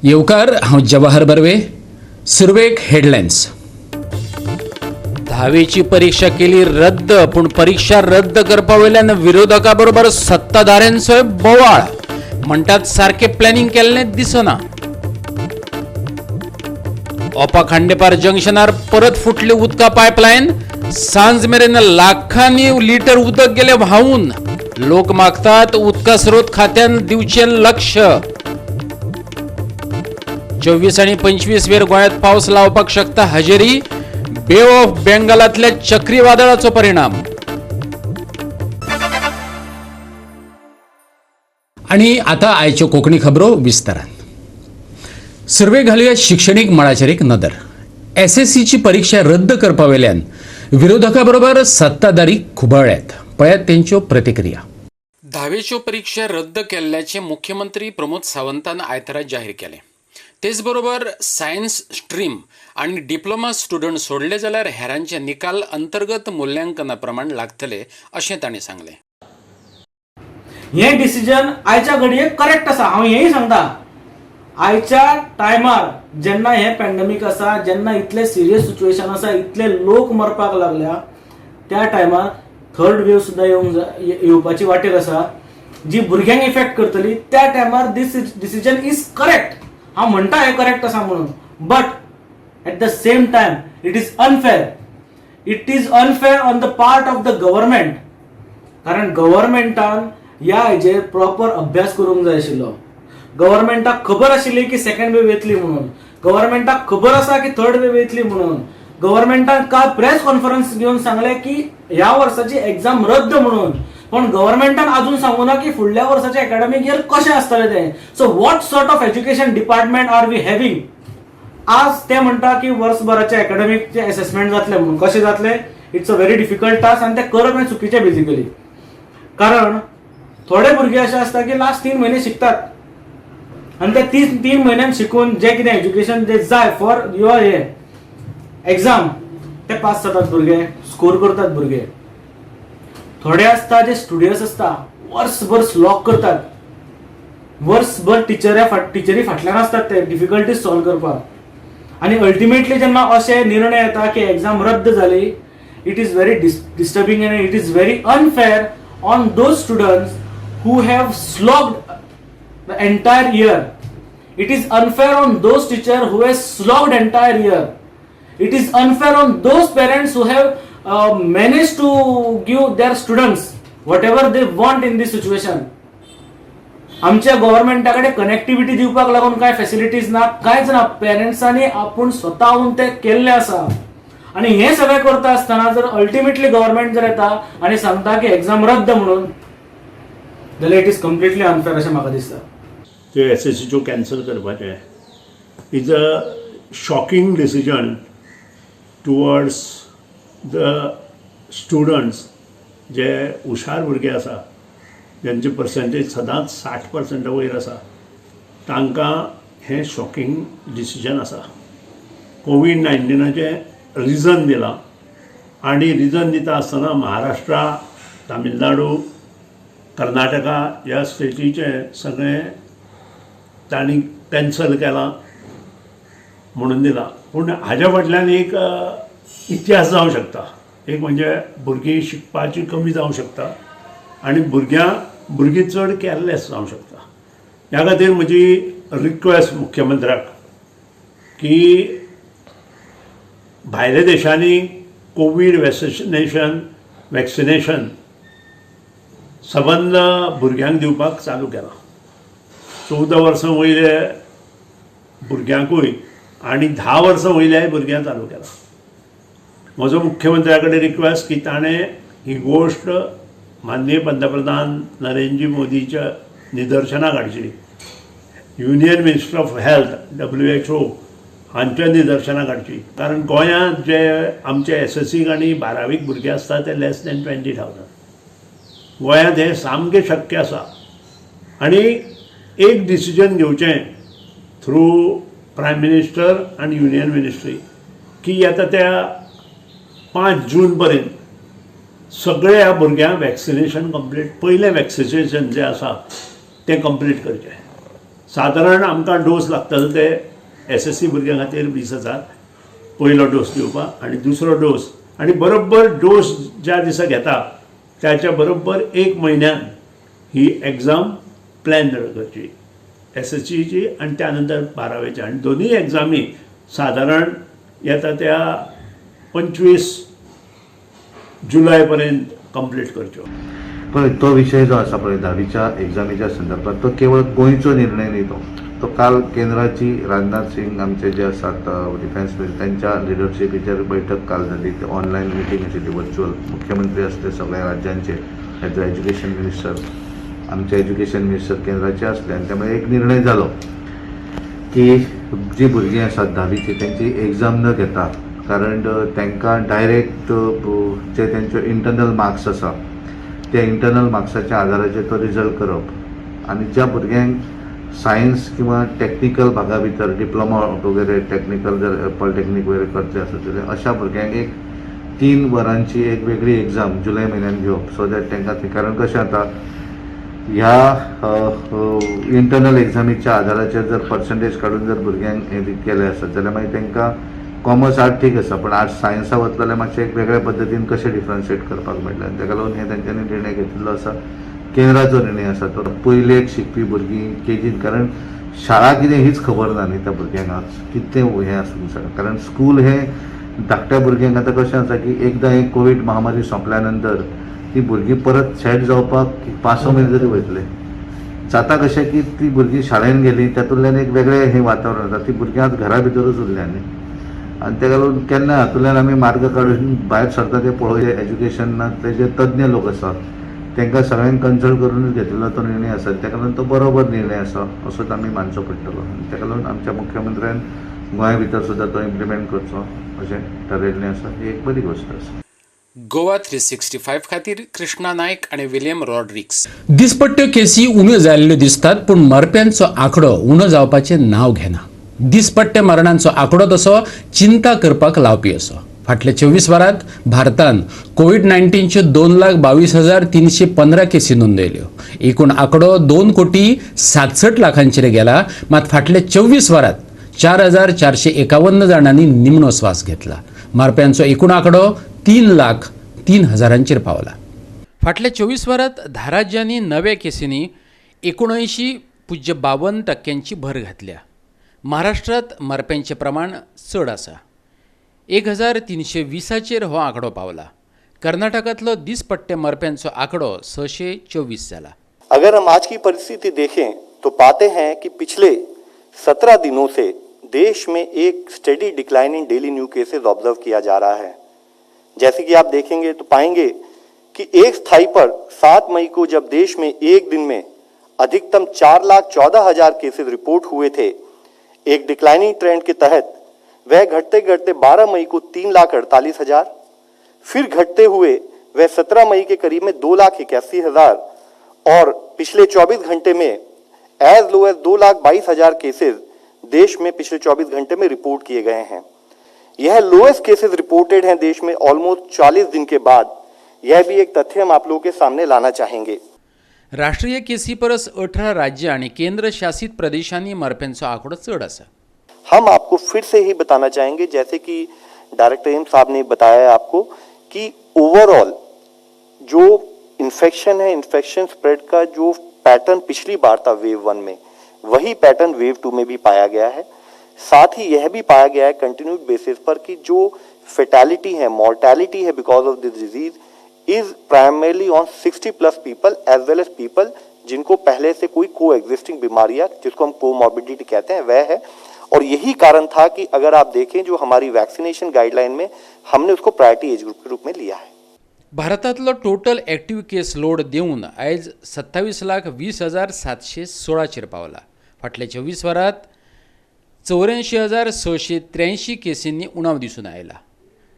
येवकार हांव जवाहर बर्वे. सुरवेक हेडलायन्स. 10वीची परीक्षा केली रद्द, पण परीक्षा रद्द करपा वयल्यान विरोधका बरोबर सत्ताधाऱ्यांचोय बोवाळ. म्हणटात सारखे प्लॅनिंग केल्लें दिसना. ओपा खांडेपार जंक्शनार परत फुटली उदका पायपलायन. सांज मेरेन लाखांनी लिटर उदक गेले व्हांवून. लोक मागतात उदका स्रोत खात्यान दिवचें लक्ष. 24 आणि 25 वेर गोंयांत पावस लावपाक शकता हजेरी. बे ऑफ बेंगालातल्या चक्रीवादळाचो परिणाम. आणि आता आयच्यो कोंकणी खबरो विस्तारान. सर्वे घालुया शिक्षणीक मळाचेर एक नदर. SSCची परीक्षा रद्द करपा वयल्यान विरोधका बरोबर सत्ताधारी खुबळ्ळ्यात. पळयात तेंच्यो प्रतिक्रिया. 10वीच्यो परीक्षा रद्द केल्ल्याचे मुख्यमंत्री प्रमोद सावंतान आयतारा जाहीर केले. तेच बरोबर सायन्स स्ट्रीम आणि डिप्लोमा स्टुडंट सोडले जाल्यार हेरांचे निकाल अंतर्गत मूल्यांकना प्रमाण लागतले अशें तांणी सांगले. हे डिसिजन आयच्या घडयेक करेक्ट आसा. हांव हेय सांगता, आयच्या टायमार जेन्ना हे पॅन्डेमिक आसा, जेन्ना इतले सिरियस सिच्युएशन आसा, इतले लोक मरपाक लागल्या, त्या टायमार थर्ड वेव सुद्धा येवपाची वाटेर आसा, जी भुरग्यांक इफेक्ट करतली. त्या टायमार दिस डिसिजन इज करेक्ट. हांव म्हणटा हे करेक्ट आसा म्हणून, but at the same time it is unfair. It is unfair on the part of the government. कारण गव्हर्नमेंटान ह्या हेजेर प्रॉपर अभ्यास करूंक जाय आशिल्लो. गव्हर्नमेंटाक खबर आशिल्ली की सेकंड वेव येतली म्हणून. गव्हर्नमेंटाक खबर आसा की थर्ड वेव येतली म्हणून. गव्हर्नमेंटान काल प्रेस कॉन्फरन्स घेऊन सांगले की ह्या वर्साची एक्झाम रद्द म्हणून. पण गव्हर्नमेंटान अजून सांगू ना की फुडल्या वर्साचे अकॅडमिक इयर कशें आसतले ते. So what sort of education department are we having. आज ते म्हणटा की वर्सभराचे अकॅडमिकचे असेसमेंट जातले म्हणून. कशें जातले? It's a very difficult task आणि ते करप हें चुकीचें बेसिकली. कारण थोडे भुरगे असे असता की लास्ट 3 महिने शिकतात आणि ते 3 महिन्यात शिकून जे कितें एज्युकेशन जे जाय फॉर युअर हे एक्झाम ते पास जातात भुरगे, स्कोर करतात भुरगे. थोडे असता जे स्टुडियस असता, वर्सभर स्लॉग करतात, वर्सभर टिचरी फाटल्यान असतात ते डिफिकल्टीज सॉल्व करपाक. आणि अल्टिमेटली जेन्ना असे निर्णय येता की एक्झाम रद्द जाली, it is very disturbing and it is very unfair on those students who have slogged the entire year. It is unfair on those teachers who have slogged entire year. It is unfair on those parents who have managed to give their students whatever they want in this situation. आमच्या गव्हर्नमेंटाकडे connectivity दिवपाक लागून काय facilities ना, कांयच ना. पेरेंट्सांनी आपूण स्वतःहून ते केल्ले आसा. आणि हे सगळे करता असताना जर अल्टिमेटली गव्हर्नमेंट जर येता आणि सांगता की एक्झाम रद्द म्हणून, जाल्यार इट इज कम्प्लिटली अनफेअर अशें म्हाका दिसता. ते SSCच्यो कॅन्सल करपाचें is a shocking decision towards the students जे हुशार भुरगे आसा, ज्यांचे पर्संटेज सदांच 60% वयर आसा, तांकां हें शॉकिंग डिसिजन आसा. कोविड-19चें रिजन दिलां आनी रिजन दिता आसतना महाराष्ट्रा, तामिळनाडू, कर्नाटका ह्या स्टेटीचे सगळे तांणी कॅन्सल केलां म्हणून दिलां. पूण हाज्या फाटल्यान एक इतिहास जावंक शकता. एक म्हणजे भुरगीं शिकपाची कमी जावंक शकता आनी भुरगीं चड केअरलेस जावंक शकता. ह्या खातीर म्हजी रिक्वेस्ट मुख्यमंत्र्याक की भायल्या देशांनी कोवीड वॅक्सिनेशन सबंद भुरग्यांक दिवपाक चालू केलां. 14 वर्सां वयले भुरग्यांकूय आनी 10 वर्सां वयल्याय भुरग्यांक चालू केलां. म्हजो मुख्यमंत्र्या कडेन रिक्वेस्ट की ताणें ही गोश्ट माननीय पंतप्रधान नरेंद्र मोदीच्या निदर्शनाक हाडची. Union minister of health WHO हांच्या निदर्शनाक हाडची. कारण गोंयांत जे आमचे SSCक आनी 12वीक भुरगे आसता ते लेस दॅन 20,000. गोंयांत हें सामकें शक्य आसा. आनी एक डिसिजन घेवचें थ्रू प्रायम मिनिस्टर आनी युनियन मिनिस्ट्री की आतां त्या 5 जून पर्यंत सगळ्या भुरग्यांक वॅक्सिनेशन कंप्लीट, पयलें वॅक्सिनेशन जें आसा तें कंप्लीट करचें. सादारण आमकां डोस लागतलो ते SSC भुरग्यां खातीर 20,000 पयलो डोस दिवपाक आनी दुसरो डोस आनी बरोबर डोस ज्या दिसा घेता त्याच्या बरोबर 1 म्हयन्यान ही एग्जाम प्लॅन करची SSCची आनी त्या नंतर 12वेची आनी दोनूय एग्जामी सादारण येता त्या 25 जुलय पर्यंत कंप्लीट करच्यो. पण तो विषय जो आसा पळय 10वीच्या एग्जामीच्या संदर्भात तो केवळ गोंयचो निर्णय न्ही तो काल केंद्राची राजनाथ सिंग आमचे जे आसात डिफेन्स मिनिस्टर त्यांच्या लिडरशिपीचेर बैठक काल जाली. ते ऑनलायन मिटींग आशिल्ली वर्च्युअल. मुख्यमंत्री आसले सगळ्या राज्यांचे, एज्युकेशन मिनिस्टर आमचे एज्युकेशन मिनिस्टर केंद्राचे आसले आनी त्यामुळे एक निर्णय जालो की जी भुरगीं आसात 10वीची त्यांची एग्जाम न घेता, कारण तांकां डायरेक्ट जे तेंच्यो इंटरनल मार्क्स आसा त्या इंटरनल मार्क्साच्या आदाराचेर तो रिजल्ट करप आनी ज्या भुरग्यांक सायन्स किंवा टेक्निकल भागा भितर डिप्लोमा वगैरे टेक्निकल जर पॉलिटेक्नीक वगैरे करतले आसत जाल्यार अशा भुरग्यांक एक 3 वरांची एक वेगळी एग्जाम जुलय म्हयन्यान घेवप सो दॅट तांकां कारण कशें जाता ह्या इंटरनल एग्जामीच्या आदाराचेर जर पर्संटेज काडून जर भुरग्यांक हे केले आसत जाल्यार मागीर तांकां कॉमर्स आर्ट ठीक आसा पण आर्ट्स सायन्सा वतले जाल्यार मातशें एक वेगळ्या पद्दतीन कशें डिफरन्शिएट करपाक मेळटलें आनी ताका लागून हे तांच्यांनी निर्णय घेतिल्लो आसा. केंद्राचो निर्णय आसा तो पयलेक शिकपी भुरगीं केजीन, कारण शाळा कितें हीच खबर ना न्ही त्या भुरग्यांक आज कितें हें आसूंक जाय, कारण स्कूल हें धाकट्या भुरग्यांक आतां कशें आसा की एकदां हे कोवीड महामारी सोंपल्या नंतर ती भुरगीं परत सेट जावपाक 5 म्हयने तरी वयतले. जाता कशें की ती भुरगीं शाळेन गेलीं तातूंतल्यान एक वेगळें हें वातावरण जाता. ती भुरगीं आतां घरा भितरूच उरल्या न्ही आनी ताका लागून केन्ना हातूंतल्यान आमी मार्ग काडून भायर सरता ते पळोवया. एज्युकेशनांतले जे तज्ञ लोक आसात तांकां सगळ्यांक कन्सल्ट करूनच घेतिल्लो तो निर्णय आसा. ताका लागून तो बरोबर निर्णय आसा असोच आमी मानचो पडटलो आनी ताका लागून आमच्या मुख्यमंत्र्यान गोंया भितर सुद्दां तो इम्प्लिमेंट करचो अशें थारायिल्लें आसा. ही एक बरी गोश्ट आसा. गोवा 365 खातीर कृष्णा नायक आणि विलियम रॉड्रिक्स. दिसपट्ट्यो केसी उण्यो जाल्ल्यो दिसतात पूण मरप्यांचो आंकडो उणो जावपाचें नांव घेना. दिसपट्ट्या मरणांचो आंकडो तसो चिंता करपाक लावपी असो. फाटल्या 24 वरांत भारतान कोविड-19च्यो 2,22,315 केसी नोंदयल्यो. एकूण आंकडो 2,67,00,000 गेला. मात फाटल्या 24 वरांत 4,451 जाणांनी निमणो स्वास घेतला. मरप्यांचो एकूण आंकडो 3,03,000 पावला. फाटल्या 24 वरांत 10 राज्यांनी नव्या केसींनी 79.52% भर घातल्या. महाराष्ट्रात मरप्यांचे प्रमाण चड आसा. 1,320 हो आंकडो पावला. कर्नाटकातलो दिसपट्टे मरप्यांचो आंकडो 624 जाला. अगर हम आज की परिस्थिति देखें तो पाते हैं कि पिछले 17 दिनों से देश में एक steady decline in daily new cases observe किया जा रहा है. जैसे कि आप देखेंगे तो पाएंगे कि एक स्थाई पर 7 मई को जब देश में एक दिन में अधिकतम 4,14,000 केसेस रिपोर्ट हुए थे, एक डिक्लाइनिंग ट्रेंड के तहत वह घटते घटते 12 मई को 3,48,000, फिर घटते हुए वह 17 मई के करीब में 2,81,000 और पिछले 24 घंटे में एज लो एज 2,22,000 केसेस देश में पिछले 24 घंटे में रिपोर्ट किए गए हैं. यह लोएस्ट केसेस रिपोर्टेड हैं देश में ऑलमोस्ट 40 दिन के बाद. यह भी एक तथ्य हम आप लोगों के सामने लाना चाहेंगे. राष्ट्रीय केसी परस 18 राज्य आणि केंद्र शासित प्रदेशांनी मरप्यांचो आंकडो चड आसा. हम आपको फिर से ही बताना चाहेंगे, जैसे कि डायरेक्टर एम्स साहब ने बताया आपको, कि ओवरऑल जो इन्फेक्शन है, इन्फेक्शन स्प्रेड का जो पैटर्न पिछली बार था वेव 1 में, वही पैटर्न वेव 2 में भी पाया गया है. साथ ही यह भी पाया गया है कंटिन्यूड बेसिस पर कि जो फेटालिटी है, मॉर्टेलिटी है because of this disease is primarily on 60+ people as well as people जिनको पहले से कोई को एग्जिस्टिंग बीमारियां, जिसको हम कोमॉर्बिडिटी कहते हैं, वह है. और यही कारण था कि अगर आप देखें जो हमारी वैक्सीनेशन गाइडलाइन में हमने उसको प्रायोरिटी एज ग्रुप के रूप में लिया है. भारतातलो टोटल एक्टिव्ह केस लोड देऊन आयज 27,20,716 पावला. फाटल्या 24 वरांत 84,683 केसींनी उणाव दिसून आयला.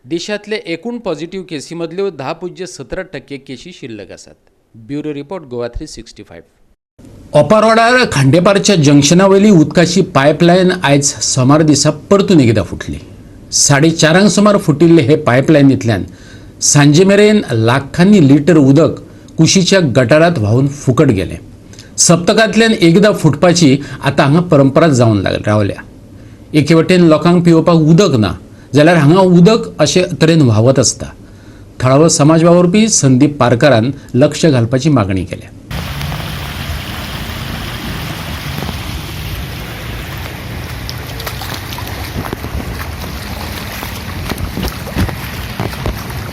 देशातले एकूण पॉझिटिव्ह केसी मदल्यो 10.17% केसी शिल्लक आसात. Bureau report Goa 365. ओपारोडार खांडेपारच्या जंक्शना वयली उदकाची पायपलायन आयज सोमार दिसा परतून एकदा फुटली. 4:30 सुमार फुटिल्ले हे पायपलायनींतल्यान सांजे मेरेन लाखांनी लिटर उदक कुशीच्या गटारात व्हांवन फुकट गेलें. सप्तकांतल्यान एकदां फुटपाची आतां हांगा परंपरा जावन रावल्या. एके वटेन लोकांक पिवपाक उदक ना जाल्यार हांगा उदक अशे तरेन व्हांवत आसता. थळावो समाज वावुरपी संदीप पारकारान लक्ष घालपाची मागणी केल्या.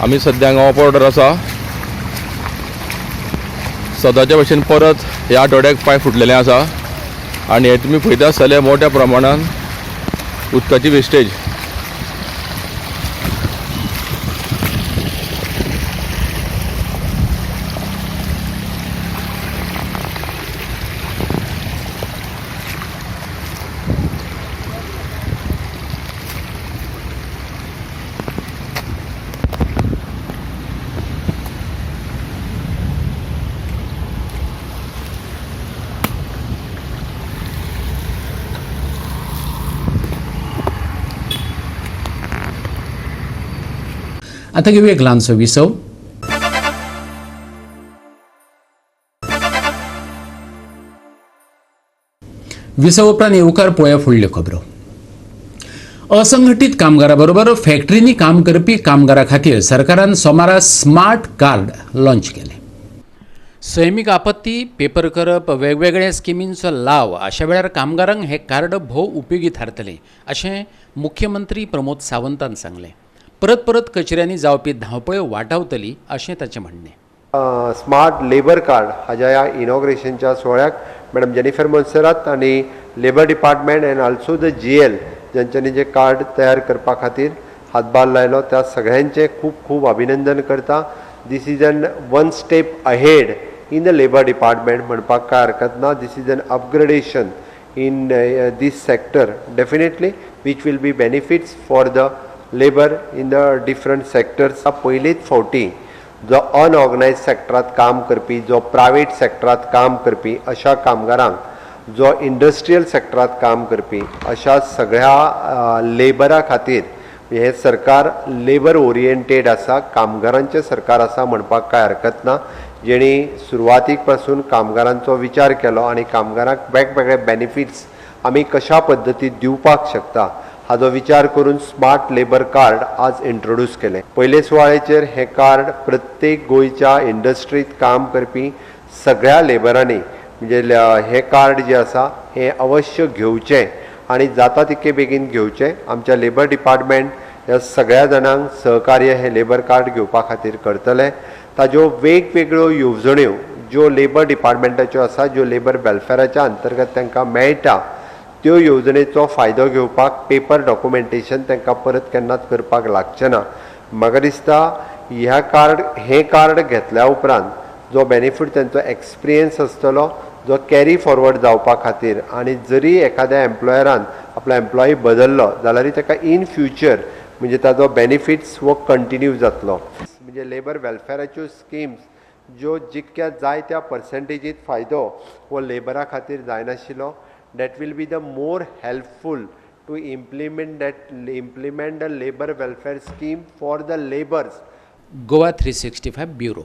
आमी सद्या हांगा ऑफ ऑर्डर आसा. सदांच्या भशेन परत ह्या आठवड्याक पांय फुटलेले आसा आनी हे तुमी पळयता आसतले मोठ्या प्रमाणान उदकाची वेस्टेज. आतां घेवया एक ल्हानसो विसव. विसव उपरांत येवकार पळोवया फुडल्यो खबरो. असंघटीत कामगारां बरोबर फॅक्टरींनी काम करपी कामगारां खातीर सरकारान सोमारा स्मार्ट कार्ड लॉन्च केले. सैमीक आपत्ती, पेपर करप, वेगवेगळ्या स्किमींचो लाव अशा वेळार कामगारांक हे कार्ड भोव उपयोगी थारतलें अशें मुख्यमंत्री प्रमोद सावंतान सांगलें. परत परत कचऱ्यांनी जावपी धांवपळ्यो वाटावतली अशें ताचें म्हणणें. स्मार्ट लेबर कार्ड हाज्या ह्या इनॉग्रेशनच्या सोहळ्याक मॅडम जेनिफर मोन्सेरात आनी labour department end also the GL जांच्यांनी जे कार्ड तयार करपा खातीर हातभार लायलो त्या सगळ्यांचे खूब खूब अभिनंदन करता. This is an one step ahead in the labour department म्हणपाक काय हरकत ना. This is an upgradation in this sector definitely which will be benefits for the labour in the different sectors. पयलींच फावटी जो अनऑर्गनायज सेक्टरांत काम करपी, जो प्रायवेट सेक्टरांत काम करपी अशा कामगारांक, जो इंडस्ट्रियल सेक्टरांत काम करपी अशा सगळ्या लेबरा खातीर हे सरकार लेबर ओरिएंटेड आसा, कामगारांचें सरकार आसा म्हणपाक काय हरकत ना. जेणी सुरवातीक पासून कामगारांचो विचार केलो आनी कामगारांक वेगवेगळे बेनिफिट्स आमी कशा पद्दतीन दिवपाक शकता हाजो विचार करून स्मार्ट लेबर कार्ड आज इंट्रोड्यूस केलें. पयले सुवाळेचेर हे कार्ड प्रत्येक गोंयच्या इंडस्ट्रींत काम करपी सगळ्या लेबरांनी म्हणजे हे कार्ड जे आसा हे अवश्य घेवचें आनी जाता तितके बेगीन घेवचें. आमच्या लेबर डिपार्टमेंट ह्या सगळ्या जाणांक सहकार्य हे लेबर कार्ड घेवपा खातीर करतले. ताज्यो वेगवेगळ्यो येवजण्यो ज्यो लेबर डिपार्टमेंटाच्यो आसा, ज्यो लेबर वेलफेअराच्या अंतर्गत तांकां मेळटा, त्यो येवजणेचो फायदो घेवपाक पेपर डॉक्युमेंटेशन तांकां परत केन्नाच करपाक लागचें ना. म्हाका दिसता हे कार्ड घेतल्या उपरांत जो बेनिफीट तांचो एक्सपिरियन्स आसतलो, जो कॅरी फॉरवर्ड जावपा खातीर आनी जरी एखाद्या एम्प्लॉयरान आपलो एम्प्लॉई बदललो जाल्यार ताका इन फ्युचर म्हणजे ताजो बेनिफिट्स वो कंटिन्यू जातलो. म्हणजे लेबर वेलफेअराच्यो स्किम्स ज्यो जितक्या जाय त्या पर्संटेजीत फायदो वो लेबरा खातीर जायनाशिल्लो, that will be the more helpful to implement the labor welfare scheme for the laborers. Goa 365 bureau.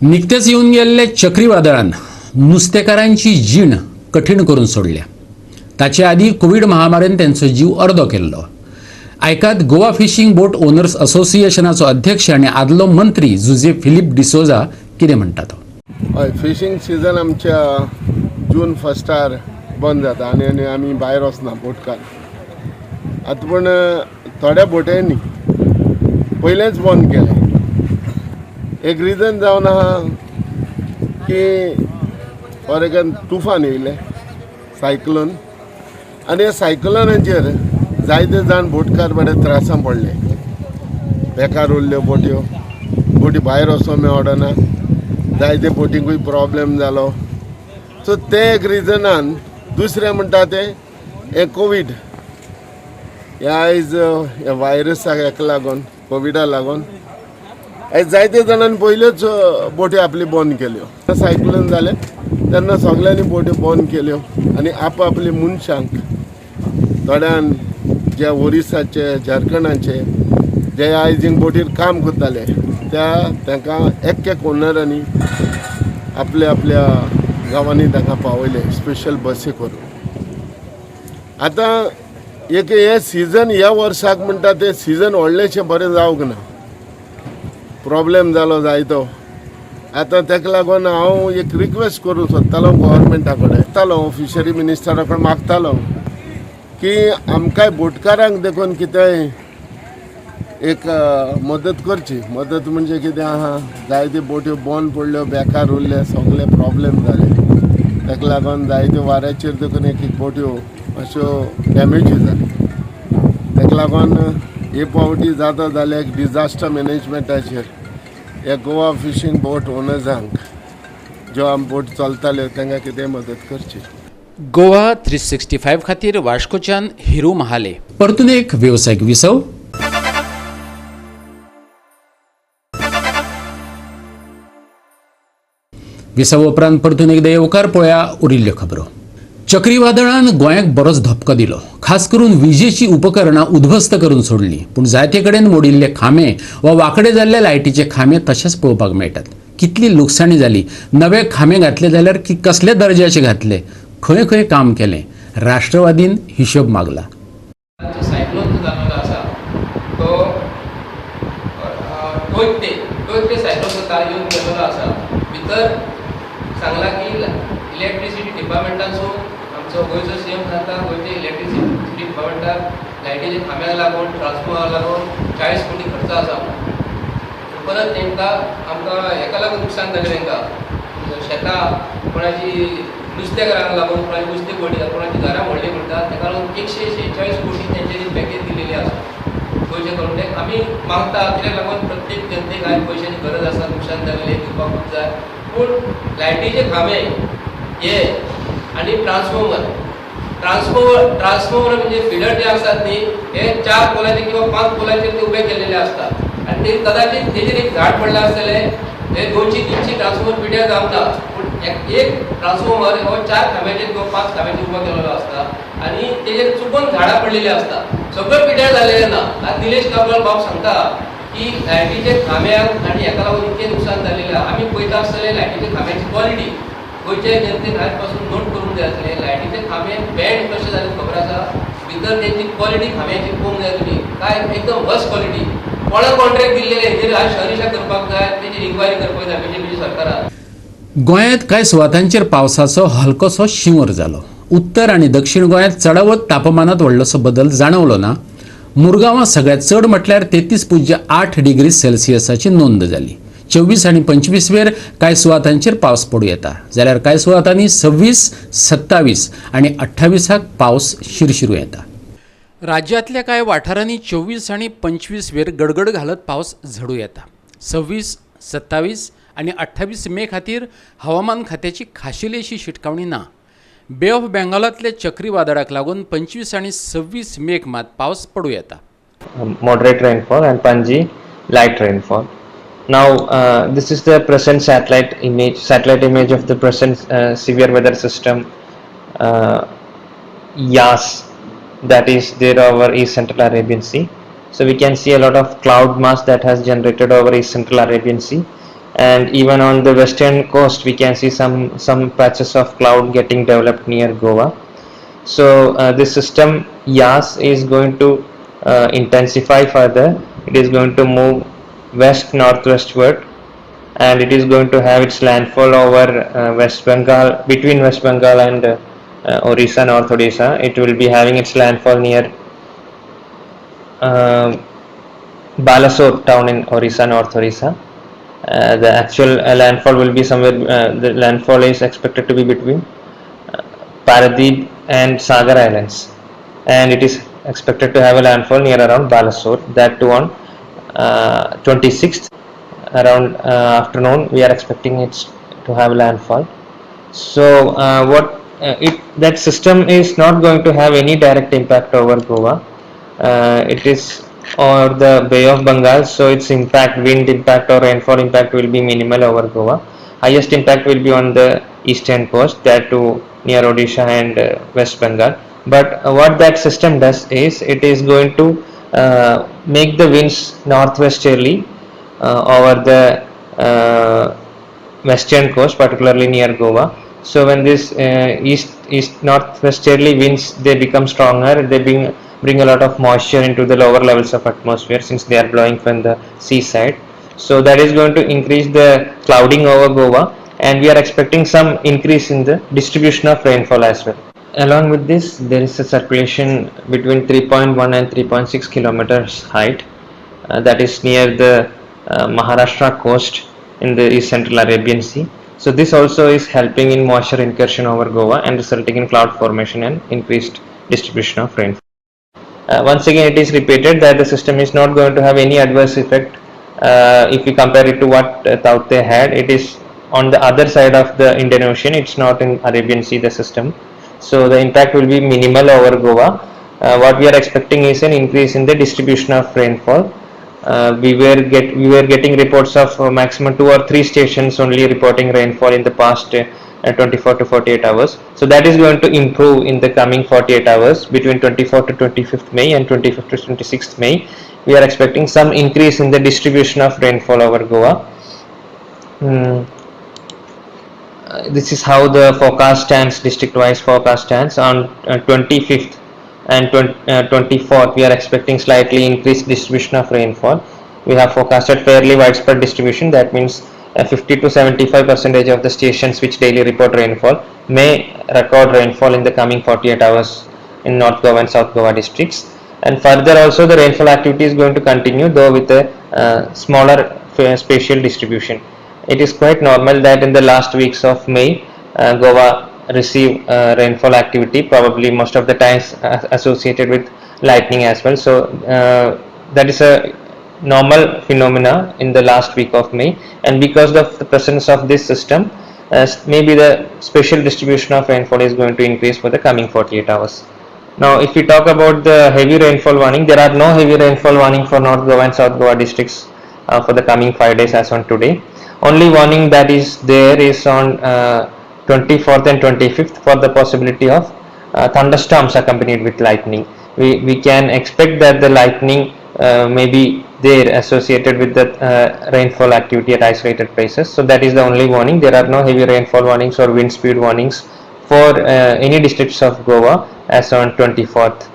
निकतेच येवन गेल्ले चक्रीवादळान नुस्तेकारांची जीण कठीण करून सोडल्या. ताचे आदी कोविड महामारीन त्यांचो जीव अर्दो केल्लो. आयकात गोवा फिशींग बोट ओनर्स असोसिएशनाचो अध्यक्ष आनी आदलो मंत्री जुजे फिलिप डिसोजा कितें म्हणटा तो. हय, फिशींग सीजन आमच्या जून फस्टार बंद जाता आनी आमी भायर वचना बोटकार. आतां पूण थोड्या बोट्यांनी पयलेंच बंद केलें. एक रिजन जावन आहा की फॉर एग्जाम्पल तुफान येयलें, सायक्लोन, आनी ह्या सायक्लोनाचेर जायते जाण बोटकार बरे त्रासान पडले. बेकार उरल्यो बोटी भायर वचोंक मेळना, जायते बोटींकूय प्रॉब्लेम जालो. सो ते एक रिजनान दुसरें म्हणटा तें हें कोवीड, ह्या आयज ह्या वायरसाक हेका लागून, कोविडा लागून आयज जायते जाणांनी पयल्योच बोटी आपली बंद केल्यो. सायक्लोन जालें तेन्ना सगळ्यांनी बोटी बंद केल्यो आनी आपली मनशांक, थोड्यान जे ओरिसाचे, झारखंडाचे जे आयज बोटीर काम करताले तांकां एक ओनरांनी आपल्या गांवांनी तांकां पावयले स्पेशल बसी करून. आतां एक हे सिजन ह्या वर्साक म्हणटा ते सिजन व्हडलेशें बरें जावंक ना, प्रॉब्लेम जालो जायतो. आतां ताका लागून हांव एक रिक्वेस्ट करूं सोदतालो गव्हर्मेंटा कडेन, फिशरी मिनिस्टरा कडेन मागतालो की आमकांय बोटकारांक देखून कितेंय एक मदत करची. मदत म्हणजे कितें आहा, जायत्यो बोट्यो बंद पडल्यो, बेकार उरले, सगळे प्रॉब्लेम जाले. ताका लागून जायत्यो वाऱ्याचेर देखून एक एक बोट्यो अश्यो डॅमेजी जाली. ताका लागून हे पावटी जाता जाल्यार एक डिजास्टर मॅनेजमेंटाचेर हे गोवा फिशींग बोट ओनर्सांक ज्यो आम बोट चलताल्यो तांकां कितें मदत करची. गोवा 365 खातीर वास्कोच्यान हिरू महाले. परतून एक व्यावसायिक विसव. विसव उपरांत परतून एकदा येवकार पळोवया उरिल्ल्यो खबरो. चक्रीवादळान गोंयाक बरोच धपको दिलो. खास करून विजेची उपकरणां उध्वस्त करून सोडली. पूण जायते कडेन मोडिल्ले खांबे वा वांकडे जाल्ले लायटीचे खांबे तशेंच पळोवपाक मेळटात. कितली लुकसाणी जाली. नवे खांबे घातले जाल्यार कसले दर्जाचे घातले, खंय खंय काम केलें, राष्ट्रवादीन हिशोब मागला. सायक्लोन जो जाल्लो आसा तो टोयटे सायक्लोन येवन गेल्लो आसा. भितर सांगला की इलेक्ट्रिसिटी डिपार्टमेंटासून आमचो गोंयचो सीएम खाता गोंयच्या इलेक्ट्रिसिटी डिपार्टमेंटाक लायटीच्या खांब्याक लागून ट्रान्सफॉर्मराक लागून 40 कोटी खर्च आसा. परत तांकां आमकां हेका लागून नुकसान जालें. तांकां शेतां कोणाची नुस्तेकारांक लागून कोणाची नुस्तें पडली, कोणाची घरां मोडली म्हणटात, ताका लागून 146 कोटी तेंच्यांनी पॅकेज दिलेली आसा गोंयचे गव्हर्मेंटाक. आमी मागता कित्याक लागून प्रत्येक जनतेक आयज पयशांची गरज आसा, नुकसान जाल्लें दिवपाकूच जाय. पूण लायटीचे खांबे हे आनी ट्रान्सफॉर्मर म्हणजे फिडर जे आसात न्ही, हे 4 पोलाचेर किंवा 5 पोलाचेर ते उबे केल्लेले असतात. आनी ते कदाचित तेजेर एक झाड पडलें आसतलें, हे 200-300 ट्रान्सफॉर्मर पिड्यार जावना. पूण एक ट्रान्सफॉर्मर हो 4 खांब्याचेर किंवा 5 खांब्याचेर उबो केलेलो आसता आनी तेजेर चुकून झाडां पडलेली आसता. सगळें पिड्यार जाल्लेले ना. आज निलेश काब्राल बाब सांगता की लायटीचे खांब्याक आनी हेका लागून इतकें नुकसान जाल्लें आहा. आमी पळयता आसतले लायटीच्या खांब्याची क्वॉलिटी गोंयच्या जनतेक आयज पासून नोट करूंक जाय आसलें. लायटीचे खांबे बँड कशें जालें खबर आसा. भितर तेंची क्वॉलिटी खांब्याची पळोवंक जाय तुमी, काय एकदम वर्स्ट क्वॉलिटी. कोणाक कॉन्ट्रॅक्ट दिल्लेले हेजेर आज शहरीशा करपाक जाय, तेजेर इन्क्वायरी करपाक जाय बीजेपी सरकारान. गोंयांत कांय सुवातांचेर पावसाचो हलकोसो शिंवर जालो. उत्तर आनी दक्षिण गोंयांत चडावत तापमानात व्हडलोसो बदल जाणवलो ना. मुरगांवां सगळ्यांत चड म्हटल्यार 33.8 डिग्री सेल्सियसाची नोंद जाली. 24 आनी 25 वेर कांय सुवातांचेर पावस पडूं येता, जाल्यार कांय सुवातांनी 26, 27 आनी 28 पावस शिरशिरू येता. राज्यांतल्या कांय वाठारांनी 24 आनी 25 वेर गडगड घालत पावस झडू येता. 26, 27 आनी 28 मे खातीर हवामान खात्याची खाशेलीशी शिटकावणी ना. बे ऑफ बेंगॉलांतले चक्रीवादळाक लागून 25 आनी 26 मेक मात पावस पडूं येता. Moderate rainfall and Panji light rainfall. Now this is the present satellite image of the present severe weather system Yas, that is there over East Central Arabian Sea. So we can see a lot of cloud mass that has generated over East Central Arabian Sea, and even on the western coast we can see some patches of cloud getting developed near Goa. So this system Yas is going to intensify further. It is going to move west northwestward, and it is going to have its landfall over West Bengal, between West Bengal and Orissa, North Odisha. It will be having its landfall near Balasore town in Orissa, North Orissa. The actual landfall will be somewhere, the landfall is expected to be between Paradeep and Sagar Islands, and it is expected to have a landfall near around Balasore, that too on 26th around afternoon we are expecting it to have landfall. So that system is not going to have any direct impact over Goa. It is or the Bay of Bengal, so its impact, wind impact or rainfall impact will be minimal over Goa. Highest impact will be on the eastern coast, that too near Odisha and West Bengal. But what that system does is it is going to make the winds northwesterly over the western coast, particularly near Goa. So when this east northwesterly winds, they become stronger. They bring a lot of moisture into the lower levels of atmosphere since they are blowing from the seaside. So that is going to increase the clouding over Goa, and we are expecting some increase in the distribution of rainfall as well. Along with this, there is a circulation between 3.1 and 3.6 kilometers height, that is near the Maharashtra coast in the East Central Arabian Sea. So this also is helping in moisture incursion over Goa and resulting in cloud formation and increased distribution of rainfall. Once again, it is repeated that the system is not going to have any adverse effect if we compare it to what Tauktae had. It is on the other side of the Indian Ocean. It's not in Arabian Sea, the system. So the impact will be minimal over Goa. What we are expecting is an increase in the distribution of rainfall. We were getting reports of maximum 2 or 3 stations only reporting rainfall in the past 24 to 48 hours. So that is going to improve in the coming 48 hours between 24 to 25th May and 25th to 26th May. We are expecting some increase in the distribution of rainfall over Goa. This is how the forecast stands, district-wise forecast stands. On 25th and 24th, we are expecting slightly increased distribution of rainfall. We have forecasted fairly widespread distribution. That means 50 to 75% of the stations which daily report rainfall may record rainfall in the coming 48 hours in North Goa and South Goa districts. And further also the rainfall activity is going to continue, though with a smaller spatial distribution. It is quite normal that in the last weeks of May, Goa receive rainfall activity, probably most of the times associated with lightning as well. So that is a normal phenomena in the last week of May, and because of the presence of this system, maybe the spatial distribution of rainfall is going to increase for the coming 48 hours. Now if we talk about the heavy rainfall warning, there are no heavy rainfall warning for North Goa and South Goa districts for the coming 5 days as on today. Only warning that is there is on 24th and 25th for the possibility of thunderstorms accompanied with lightning. We can expect that the lightning may be there associated with the rainfall activity at isolated places. So that is the only warning. There are no heavy rainfall warnings or wind speed warnings for any districts of Goa as on 24th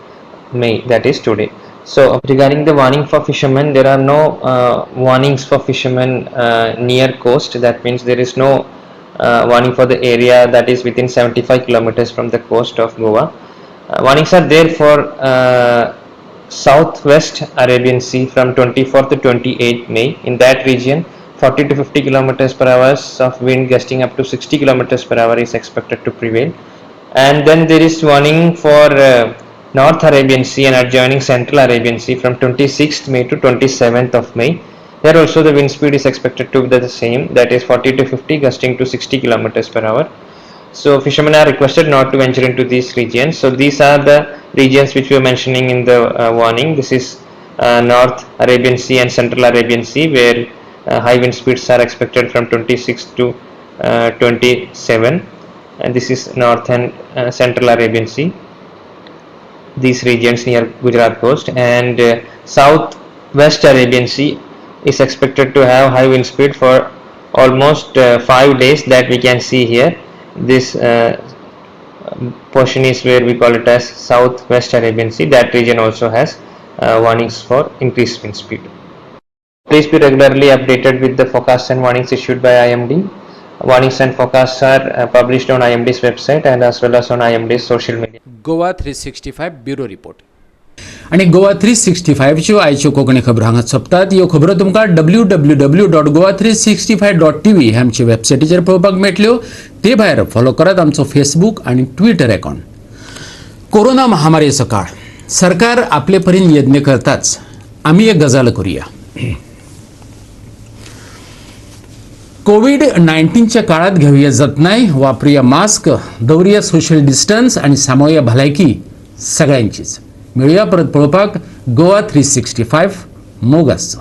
May, that is today. So regarding the warning for fishermen, there are no warnings for fishermen near coast. That means there is no warning for the area that is within 75 kilometers from the coast of Goa. Warnings are there for southwest Arabian Sea from 24th to 28th May. In that region, 40 to 50 kilometers per hour of wind gusting up to 60 kilometers per hour is expected to prevail. And then there is warning for North Arabian Sea and adjoining Central Arabian Sea from 26th May to 27th of May. There also the wind speed is expected to be the same, that is 40 to 50 gusting to 60 kilometers per hour. So fishermen are requested not to venture into these regions. So these are the regions which we are mentioning in the warning. This is North Arabian Sea and Central Arabian Sea, where high wind speeds are expected from 26 to 27, and this is North and Central Arabian Sea, these regions near Gujarat coast. And Southwest Arabian Sea is expected to have high wind speed for almost 5 days, that we can see here. This portion is where we call it as Southwest Arabian Sea. That region also has warnings for increased wind speed. Please be regularly updated with the forecasts and warnings issued by IMD. Warnings and forecasts are published on IMD's website and as well as on IMD's social media. Goa 365 bureau report. आणि गोवा 365च्यो आयच्यो कोंकणी खबरो हांगा सोंपतात. ह्यो खबरो तुमकां www.goa365.tv हे आमचे वेबसायटीचेर पळोवपाक मेळटल्यो. ते भायर फॉलो करात आमचो फेसबूक आणि ट्विटर अकाउंट. कोरोना महामारीचो काळ, सरकार आपले परीन यत्न करताच. आमी एक गजाल करूया. कोविड-19च्या काळात घेऊया जतनाय, वापरूया मास्क, दवरूया सोशल डिस्टन्स आणि सांबाळूया भलायकी सगळ्यांचीच. मिळूया परत पळोवपाक गोवा 365 मोग आसचो.